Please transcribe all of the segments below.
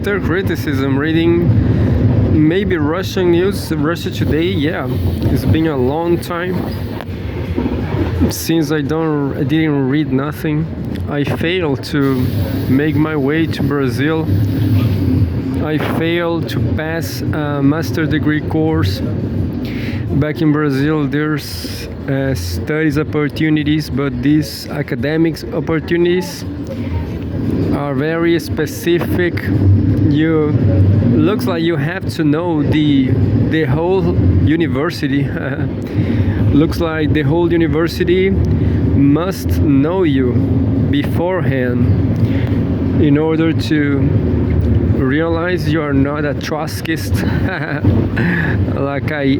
Twitter criticism, reading maybe Russian news, Russia Today. Yeah, it's been a long time since I didn't read nothing. I failed to make my way to Brazil. I failed to pass a master degree course. Back in Brazil, there's studies opportunities, but these academic opportunities are very specific. You looks like you have to know the whole university. Looks like the whole university must know you beforehand in order to realize you are not a Trotskyist like I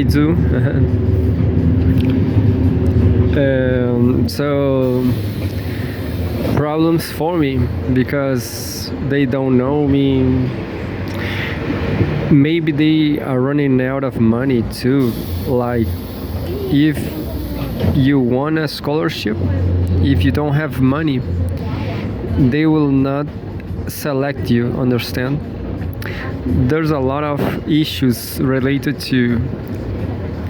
do. So problems for me because they don't know me. Maybe they are running out of money too. Like if you want a scholarship, if you don't have money, they will not select you, understand? There's a lot of issues related to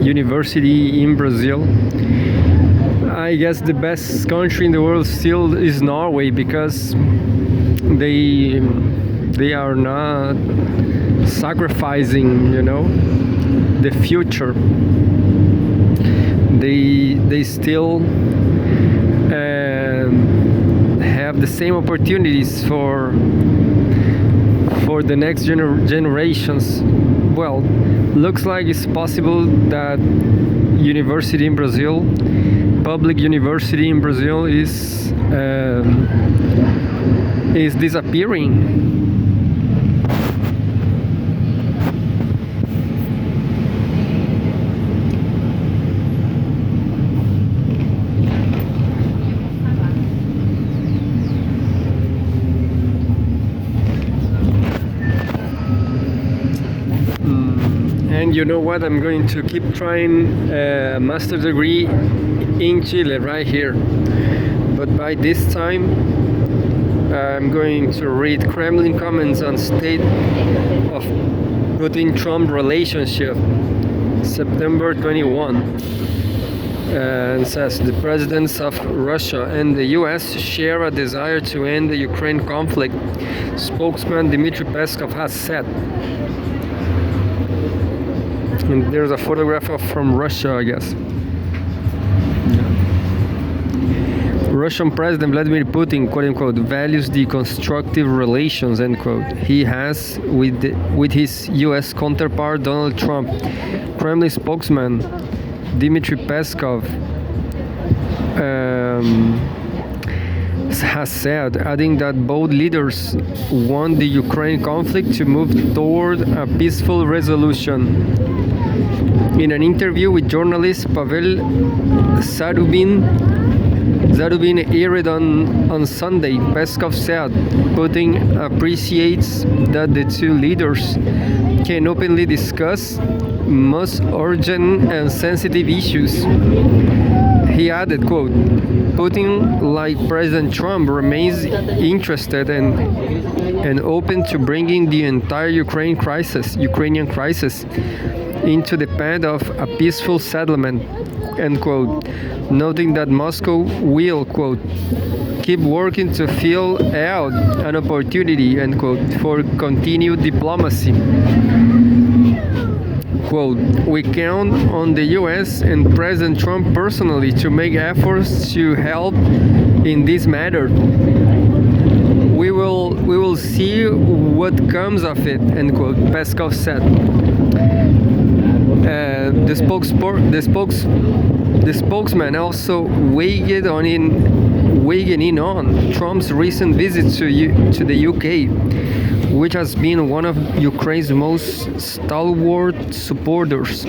university in Brazil. I guess the best country in the world still is Norway because they are not sacrificing, the future. They still have the same opportunities for the next generations. Well, looks like it's possible that university in Brazil, public university in Brazil, is disappearing. And you know what? I'm going to keep trying a master degree in Chile, right here. But by this time, I'm going to read Kremlin comments on state of Putin-Trump relationship, September 21. And says the presidents of Russia and the US share a desire to end the Ukraine conflict, spokesman Dmitry Peskov has said. And there's a photograph from Russia, I guess. Russian President Vladimir Putin, quote unquote, values the constructive relations, end quote, he has with his US counterpart Donald Trump. Kremlin spokesman Dmitry Peskov has said, adding that both leaders want the Ukraine conflict to move toward a peaceful resolution. In an interview with journalist Pavel Zarubin aired on Sunday, Peskov said Putin appreciates that the two leaders can openly discuss most urgent and sensitive issues. He added, quote, Putin, like President Trump, remains interested and open to bringing the entire Ukrainian crisis into the path of a peaceful settlement, end quote, noting that Moscow will, quote, keep working to fill out an opportunity, end quote, for continued diplomacy. Quote, we count on the US and President Trump personally to make efforts to help in this matter. We will see what comes of it, end quote, Peskov said. The spokesman also weighed in on Trump's recent visit to the UK, which has been one of Ukraine's most stalwart supporters.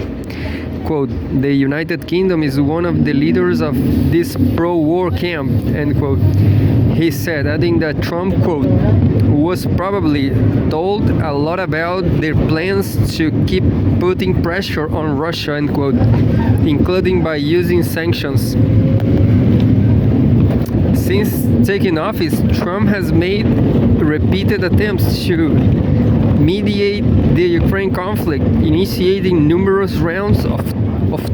Quote, the United Kingdom is one of the leaders of this pro-war camp, end quote. He said, adding that Trump, quote, was probably told a lot about their plans to keep putting pressure on Russia, end quote, including by using sanctions. Since taking office, Trump has made repeated attempts to mediate the Ukraine conflict, initiating numerous rounds of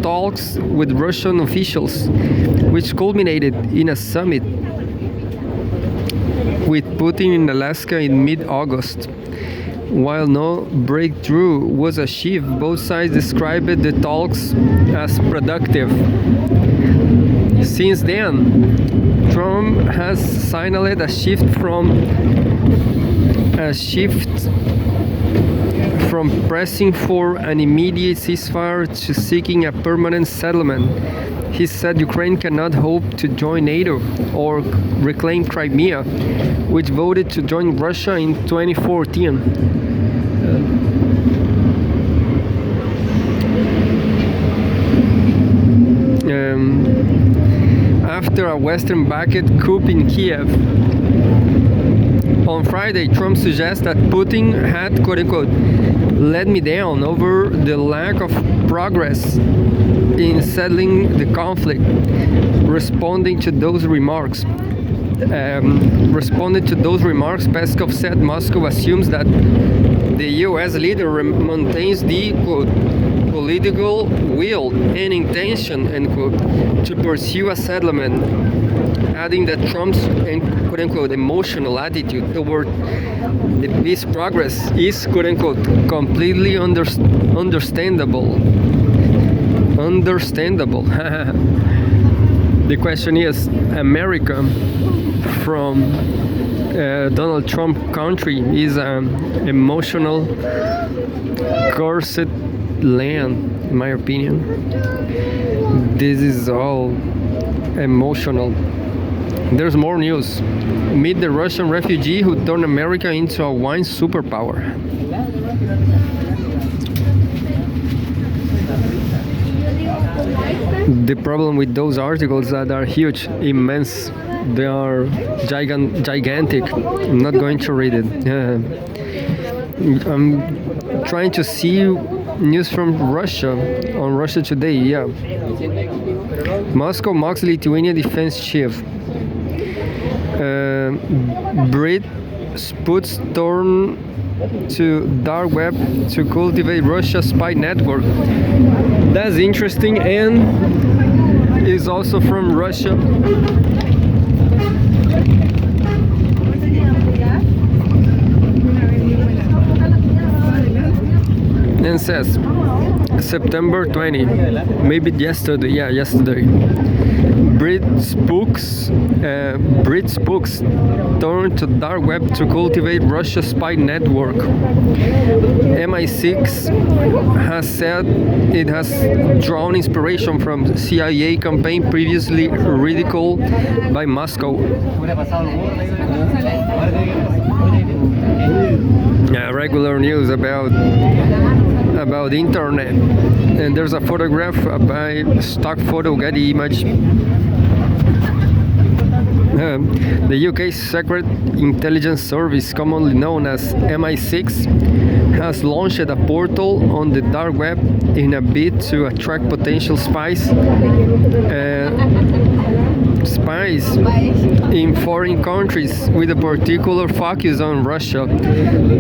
talks with Russian officials, which culminated in a summit with Putin in Alaska in mid-August. While no breakthrough was achieved, both sides described the talks as productive. Since then, Trump has signaled a shift from pressing for an immediate ceasefire to seeking a permanent settlement. He said Ukraine cannot hope to join NATO or reclaim Crimea, which voted to join Russia in 2014. After a Western-backed coup in Kiev. On Friday, Trump suggests that Putin had, quote-unquote, let me down over the lack of progress in settling the conflict. Responding to those remarks, Peskov said Moscow assumes that the U.S. leader maintains the, quote, political will and intention, end quote, to pursue a settlement, adding that Trump's, quote-unquote, emotional attitude toward the peace progress is, quote-unquote, completely understandable. The question is, America from Donald Trump country is an emotional, cursed land, in my opinion. This is all emotional. There's more news. Meet the Russian refugee who turned America into a wine superpower. The problem with those articles that are huge, immense, they are gigantic. I'm not going to read it. I'm trying to see news from Russia on Russia Today. Yeah. Moscow mocks Lithuania defense chief. Brit puts turn to dark web to cultivate Russia's spy network. That's interesting and is also from Russia. And says September 20, maybe yesterday. Brit spooks turn to dark web to cultivate Russia's spy network. MI6 has said it has drawn inspiration from CIA campaign previously ridiculed by Moscow. Regular news about internet, and there's a photograph by stock photo Getty image. The UK's Secret Intelligence Service, commonly known as MI6, has launched a portal on the dark web in a bid to attract potential spies in foreign countries with a particular focus on Russia,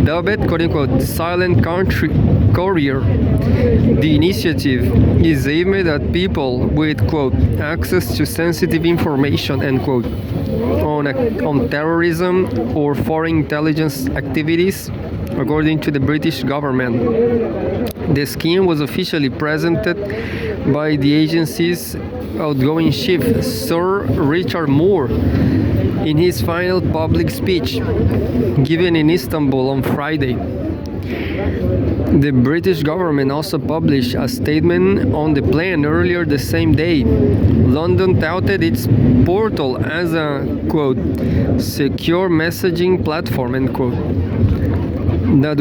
dubbed, quote-unquote, silent country courier. The initiative is aimed at people with, quote, access to sensitive information, end quote, on terrorism or foreign intelligence activities, according to the British government. The scheme was officially presented by the agency's outgoing chief, Sir Richard Moore, in his final public speech given in Istanbul on Friday. The British government also published a statement on the plan earlier the same day. London touted its portal as a, quote, secure messaging platform, end quote, that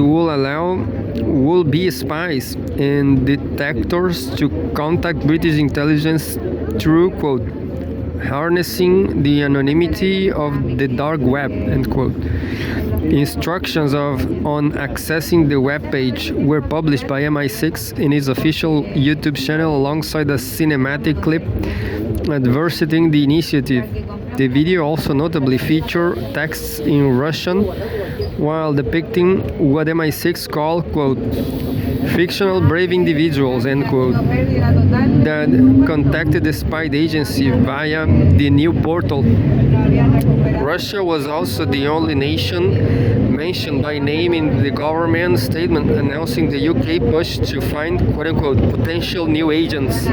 will be spies and detectors to contact British intelligence through, quote, harnessing the anonymity of the dark web, end quote. Instructions on accessing the web page were published by MI6 in its official YouTube channel alongside a cinematic clip advertising the initiative. The video also notably featured texts in Russian while depicting what MI6 called, quote, fictional brave individuals, end quote, that contacted the spy agency via the new portal. Russia was also the only nation mentioned by name in the government statement announcing the UK push to find, quote-unquote, potential new agents.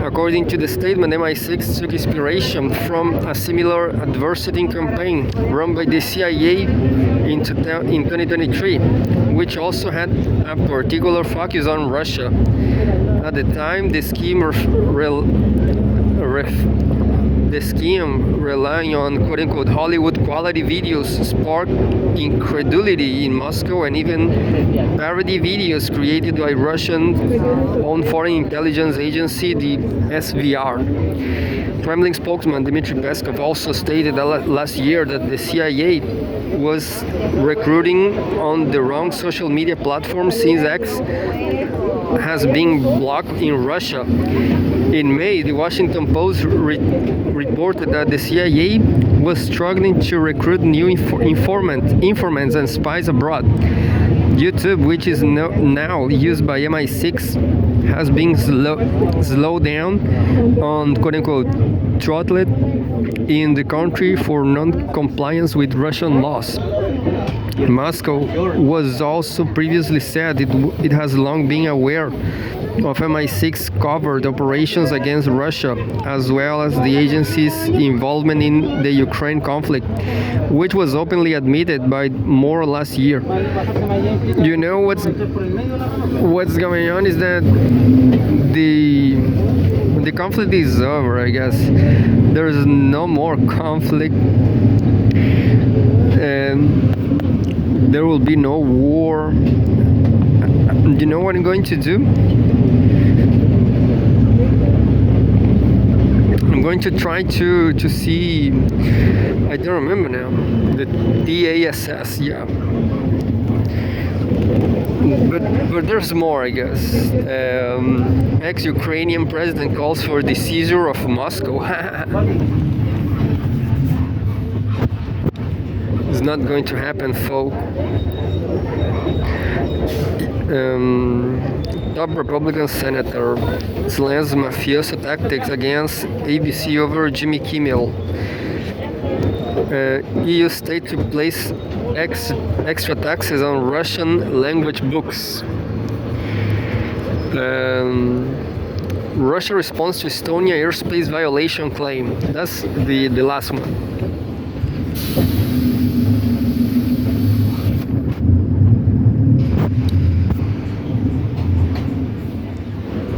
According to the statement, MI6 took inspiration from a similar advertising campaign run by the CIA in 2023, which also had a particular focus on Russia. At the time, the scheme relying on quote-unquote Hollywood quality videos sparked incredulity in Moscow, and even parody videos created by Russian-owned foreign intelligence agency, the SVR. Kremlin spokesman Dmitry Peskov also stated last year that the CIA was recruiting on the wrong social media platform since X has been blocked in Russia. In May, the Washington Post reported that the CIA was struggling to recruit new informants and spies abroad. YouTube, which is now used by MI6, has been slowed down on quote-unquote throttled in the country for non-compliance with Russian laws. Moscow was also previously said it has long been aware of MI6 covert operations against Russia, as well as the agency's involvement in the Ukraine conflict, which was openly admitted by Moore last year. You know what's going on is that the conflict is over, I guess. There is no more conflict. There will be no war. You know what I'm going to do? I'm going to try to see, I don't remember now, the DASS, yeah. But there's more, I guess. Ex-Ukrainian president calls for the seizure of Moscow. It's not going to happen, folk. Top Republican senator slams mafioso tactics against ABC over Jimmy Kimmel. EU state to place extra taxes on Russian language books. Russia responds to Estonia airspace violation claim. That's the last one.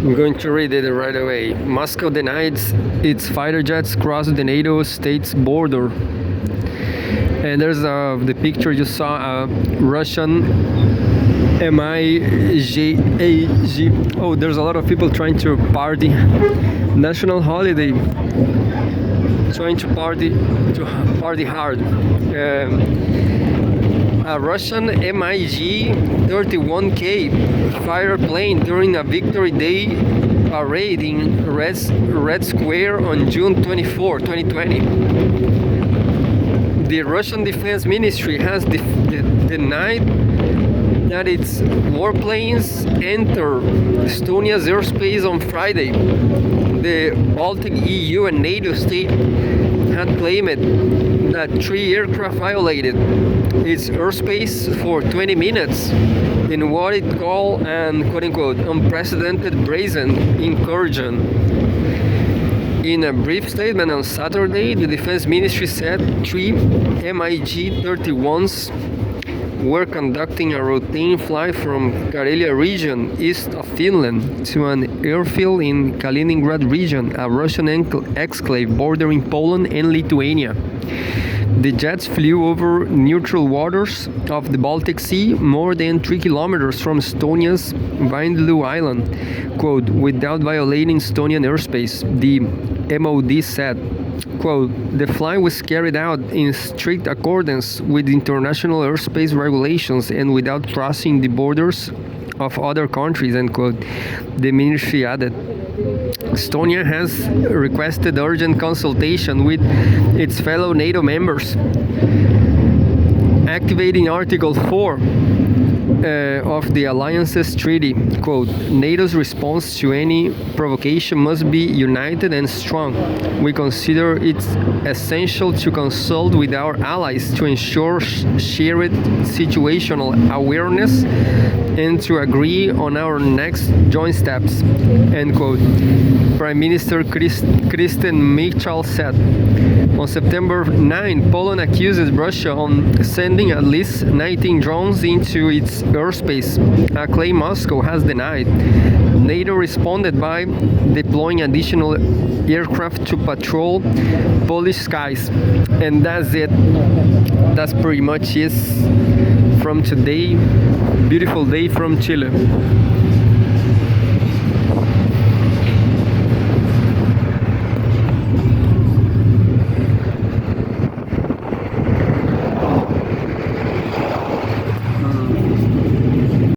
I'm going to read it right away. Moscow denies its fighter jets crossed the NATO state's border. And there's the picture you saw, Russian MiG. Oh, there's a lot of people trying to party. National holiday. Trying to party hard. A Russian MiG-31K fighter plane during a Victory Day parade in Red Square on June 24, 2020. The Russian Defense Ministry has denied that its warplanes entered Estonia's airspace on Friday. The Baltic EU and NATO state had claimed that 3 aircraft violated its airspace for 20 minutes in what it called an quote-unquote unprecedented brazen incursion. In a brief statement on Saturday, the Defense Ministry said 3 MiG-31s were conducting a routine flight from Karelia region, east of Finland, to an airfield in Kaliningrad region, a Russian exclave bordering Poland and Lithuania. The jets flew over neutral waters of the Baltic Sea, more than 3 kilometers from Estonia's Vindloo Island, quote, without violating Estonian airspace, the MOD said. Quote, the flight was carried out in strict accordance with international airspace regulations and without crossing the borders of other countries, end quote, the ministry added. Estonia has requested urgent consultation with its fellow NATO members, activating Article 4 of the Alliance's treaty. Quote, NATO's response to any provocation must be united and strong. We consider it essential to consult with our allies to ensure shared situational awareness and to agree on our next joint steps, end quote. Prime Minister Kristen Michal said. On September 9, Poland accuses Russia on sending at least 19 drones into its airspace, a claim Moscow has denied. NATO responded by deploying additional aircraft to patrol Polish skies. And that's it. That's pretty much it from today. Beautiful day from Chile.